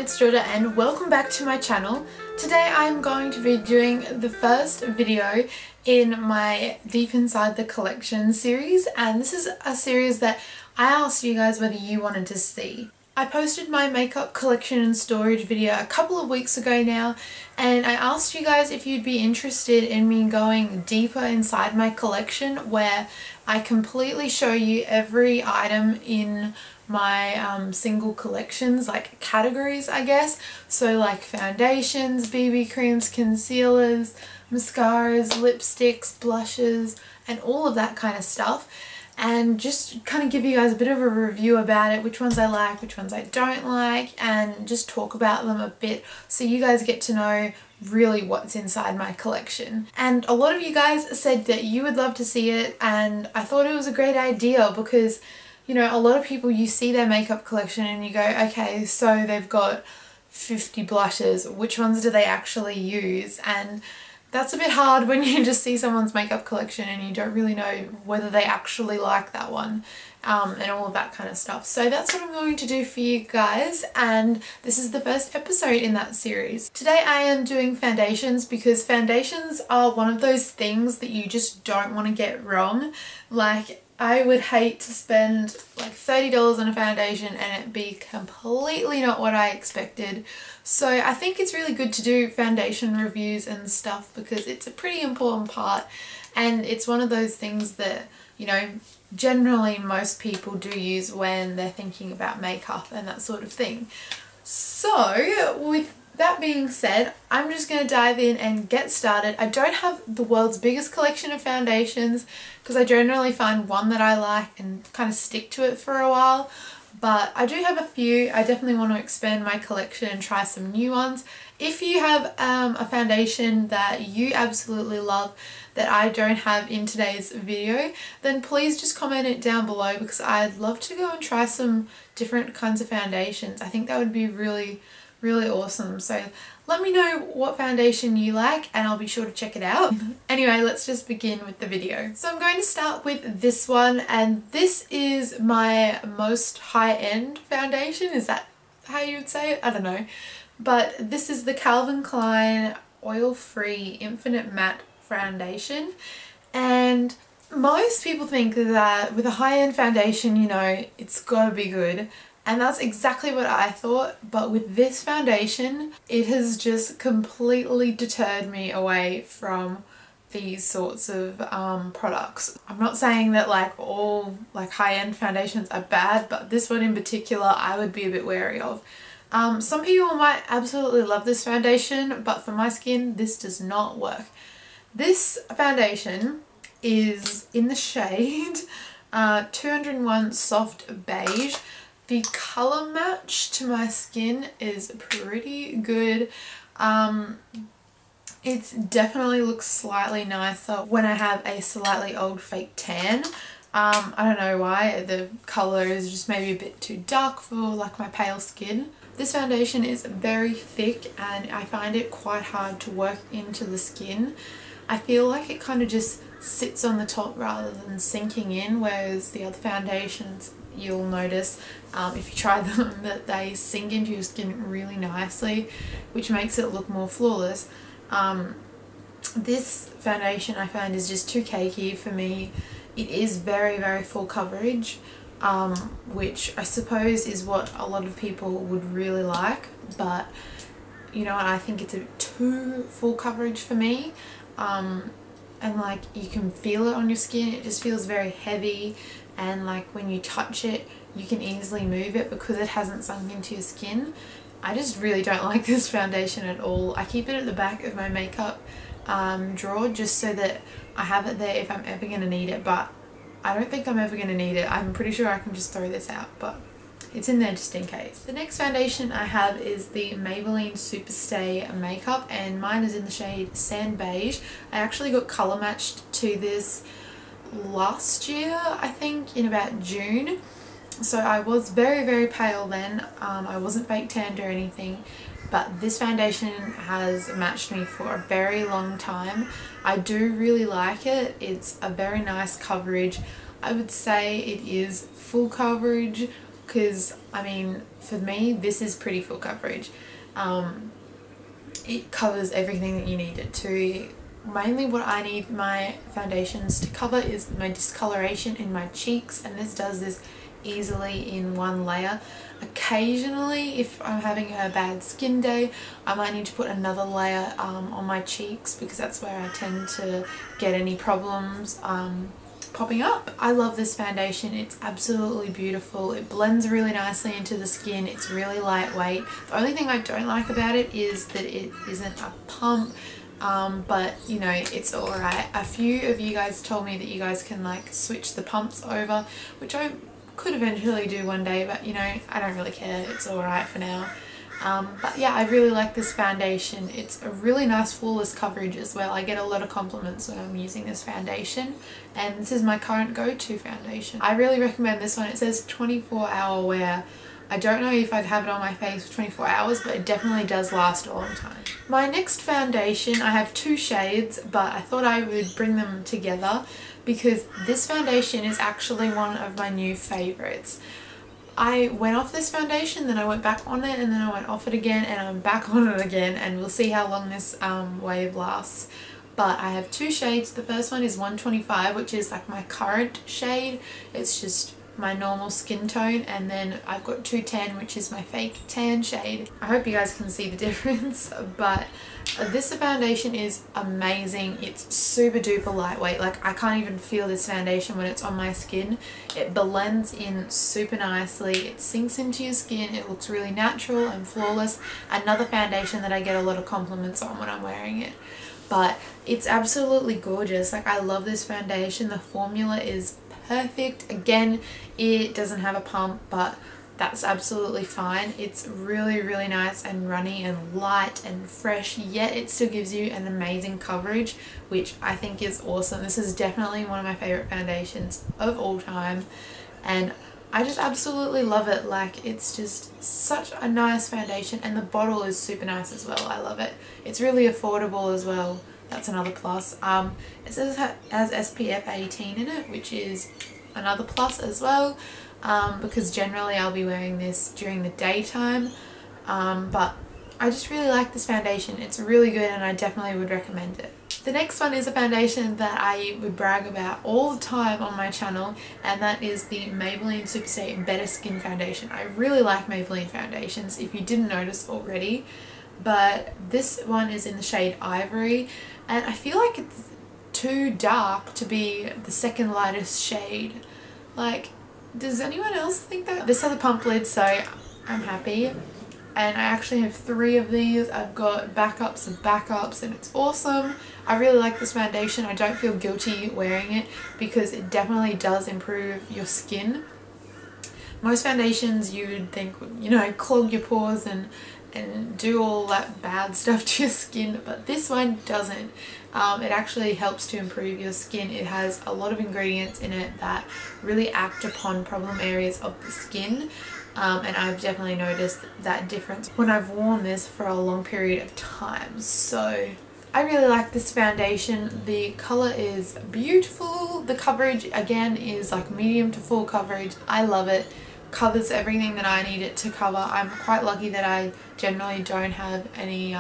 it's Jordan and welcome back to my channel. Today I'm going to be doing the first video in my Deep Inside the Collection series, and this is a series that I asked you guys whether you wanted to see. I posted my makeup collection and storage video a couple of weeks ago now, and I asked you guys if you'd be interested in me going deeper inside my collection where I completely show you every item in my single collections, like categories I guess. So like foundations, BB creams, concealers, mascaras, lipsticks, blushes and all of that kind of stuff, and just kind of give you guys a bit of a review about it, which ones I like, which ones I don't like, and just talk about them a bit so you guys get to know really what's inside my collection. And a lot of you guys said that you would love to see it, and I thought it was a great idea because, you know, a lot of people, you see their makeup collection and you go, okay, so they've got 50 blushes, which ones do they actually use? And that's a bit hard when you just see someone's makeup collection and you don't really know whether they actually like that one, and all of that kind of stuff. So that's what I'm going to do for you guys, and this is the first episode in that series. Today I am doing foundations because foundations are one of those things that you just don't want to get wrong. Like, I would hate to spend like $30 on a foundation and it be completely not what I expected. So I think it's really good to do foundation reviews and stuff because it's a pretty important part, and it's one of those things that, you know, generally most people do use when they're thinking about makeup and that sort of thing. So with that being said, I'm just going to dive in and get started. I don't have the world's biggest collection of foundations because I generally find one that I like and kind of stick to it for a while, but I do have a few. I definitely want to expand my collection and try some new ones. If you have a foundation that you absolutely love that I don't have in today's video, then please just comment it down below because I'd love to go and try some different kinds of foundations. I think that would be really awesome. So let me know what foundation you like and I'll be sure to check it out. Anyway, let's just begin with the video. So I'm going to start with this one, and this is my most high-end foundation. Is that how you would say it? I don't know. But this is the Calvin Klein Oil-Free Infinite Matte Foundation, and most people think that with a high-end foundation, you know, it's gotta be good. And that's exactly what I thought, but with this foundation, it has just completely deterred me away from these sorts of products. I'm not saying that like all like high-end foundations are bad, but this one in particular I would be a bit wary of. Some people might absolutely love this foundation, but for my skin this does not work. This foundation is in the shade 201 Soft Beige. The colour match to my skin is pretty good. It definitely looks slightly nicer when I have a slightly old fake tan. I don't know why, the colour is just maybe a bit too dark for like my pale skin. This foundation is very thick and I find it quite hard to work into the skin. I feel like it kind of just sits on the top rather than sinking in, whereas the other foundations, you'll notice if you try them that they sink into your skin really nicely, which makes it look more flawless. This foundation I find is just too cakey for me. It is very full coverage, which I suppose is what a lot of people would really like, but you know, I think it's a bit too full coverage for me. And like you can feel it on your skin, it just feels very heavy, and like when you touch it you can easily move it because it hasn't sunk into your skin. I just really don't like this foundation at all. I keep it at the back of my makeup drawer just so that I have it there if I'm ever going to need it, but I don't think I'm ever going to need it. I'm pretty sure I can just throw this out, but it's in there just in case. The next foundation I have is the Maybelline Superstay Makeup, and mine is in the shade Sand Beige. I actually got colour matched to this last year, I think in about June. So I was very pale then. I wasn't fake tanned or anything, but this foundation has matched me for a very long time. I do really like it. It's a very nice coverage. I would say it is full coverage because I mean for me this is pretty full coverage. It covers everything that you need it to. Mainly what I need my foundations to cover is my discoloration in my cheeks, and this does this easily in one layer. Occasionally, if I'm having a bad skin day, I might need to put another layer on my cheeks, because that's where I tend to get any problems popping up. I love this foundation. It's absolutely beautiful. It blends really nicely into the skin. It's really lightweight. The only thing I don't like about it is that it isn't a pump. But you know, it's alright. A few of you guys told me that you guys can like switch the pumps over, which I could eventually do one day, but you know, I don't really care. It's alright for now. But yeah, I really like this foundation. It's a really nice flawless coverage as well. I get a lot of compliments when I'm using this foundation, and this is my current go-to foundation. I really recommend this one. It says 24-hour wear. I don't know if I'd have it on my face for 24 hours, but it definitely does last a long time. My next foundation, I have two shades, but I thought I would bring them together because this foundation is actually one of my new favourites. I went off this foundation, then I went back on it, and then I went off it again, and I'm back on it again, and we'll see how long this wave lasts. But I have two shades. The first one is 125, which is like my current shade. It's just my normal skin tone, and then I've got 210, which is my fake tan shade. I hope you guys can see the difference, but this foundation is amazing. It's super duper lightweight. Like, I can't even feel this foundation when it's on my skin. It blends in super nicely. It sinks into your skin. It looks really natural and flawless. Another foundation that I get a lot of compliments on when I'm wearing it. But it's absolutely gorgeous. Like, I love this foundation. The formula is perfect. Again, it doesn't have a pump, but that's absolutely fine. It's really, really nice and runny and light and fresh, yet it still gives you an amazing coverage, which I think is awesome. This is definitely one of my favorite foundations of all time, and I just absolutely love it. Like, it's just such a nice foundation, and the bottle is super nice as well. I love it. It's really affordable as well. That's another plus. It says it has SPF 18 in it, which is another plus as well, because generally I'll be wearing this during the daytime, but I just really like this foundation. It's really good, and I definitely would recommend it. The next one is a foundation that I would brag about all the time on my channel, and that is the Maybelline Superstay Better Skin Foundation. I really like Maybelline foundations, if you didn't notice already, but this one is in the shade Ivory, and I feel like it's too dark to be the second lightest shade. Like, does anyone else think that? This has a pump lid, so I'm happy. And I actually have 3 of these. I've got backups of backups, and it's awesome. I really like this foundation. I don't feel guilty wearing it because it definitely does improve your skin. Most foundations you would think would, you know, clog your pores and do all that bad stuff to your skin, but this one doesn't. It actually helps to improve your skin. It has a lot of ingredients in it that really act upon problem areas of the skin, and I've definitely noticed that difference when I've worn this for a long period of time. So I really like this foundation. The colour is beautiful. The coverage again is like medium to full coverage. I love it. Covers everything that I need it to cover. I'm quite lucky that I generally don't have any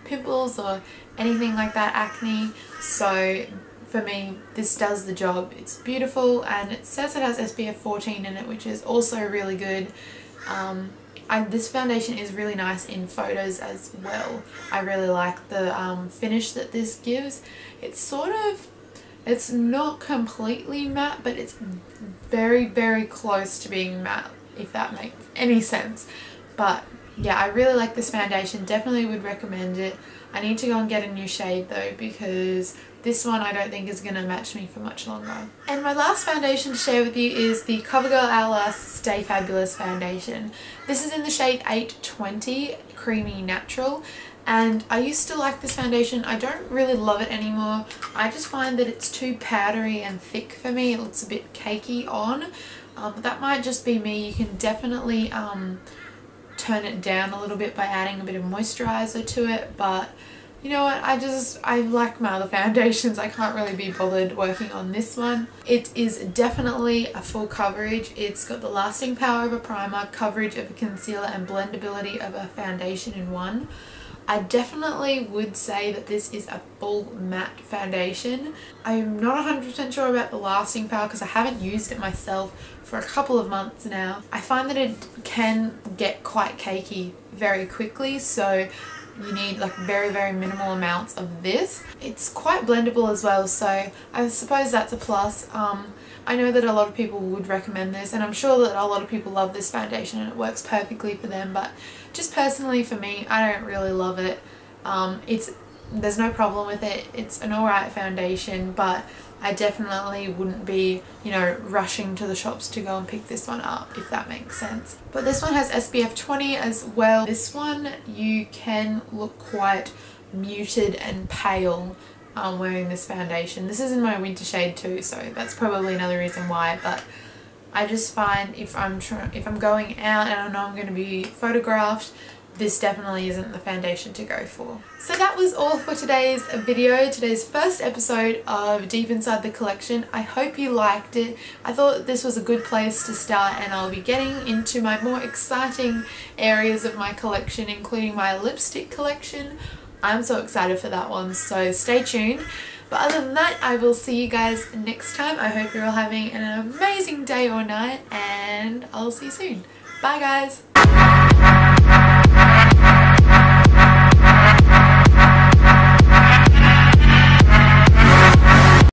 pimples or anything like that, acne, so for me this does the job. It's beautiful, and it says it has SPF 14 in it, which is also really good. This foundation is really nice in photos as well. I really like the finish that this gives. It's not completely matte, but it's very, very close to being matte, if that makes any sense. But yeah, I really like this foundation. Definitely would recommend it. I need to go and get a new shade though, because this one I don't think is going to match me for much longer. And my last foundation to share with you is the CoverGirl Hourglass Stay Fabulous foundation. This is in the shade 820 Creamy Natural, and I used to like this foundation. I don't really love it anymore. I just find that it's too powdery and thick for me. It looks a bit cakey on, but that might just be me. You can definitely turn it down a little bit by adding a bit of moisturizer to it, but you know what, I like my other foundations. I can't really be bothered working on this one. It is definitely a full coverage. It's got the lasting power of a primer, coverage of a concealer, and blendability of a foundation in one. I definitely would say that this is a full matte foundation. I'm not 100% sure about the lasting power because I haven't used it myself for a couple of months now. I find that it can get quite cakey very quickly, so you need like very minimal amounts of this. It's quite blendable as well, so I suppose that's a plus. I know that a lot of people would recommend this, and I'm sure that a lot of people love this foundation and it works perfectly for them, but just personally for me, I don't really love it. There's no problem with it. It's an alright foundation, but I definitely wouldn't be, you know, rushing to the shops to go and pick this one up, if that makes sense. But this one has SPF 20 as well. This one you can look quite muted and pale wearing this foundation. This is in my winter shade too, so that's probably another reason why, but I just find if I'm going out and I know I'm going to be photographed, this definitely isn't the foundation to go for. So that was all for today's video, today's first episode of Deep Inside the Collection. I hope you liked it. I thought this was a good place to start, and I'll be getting into my more exciting areas of my collection, including my lipstick collection. I'm so excited for that one, so stay tuned. But other than that, I will see you guys next time. I hope you're all having an amazing day or night, and I'll see you soon. Bye guys!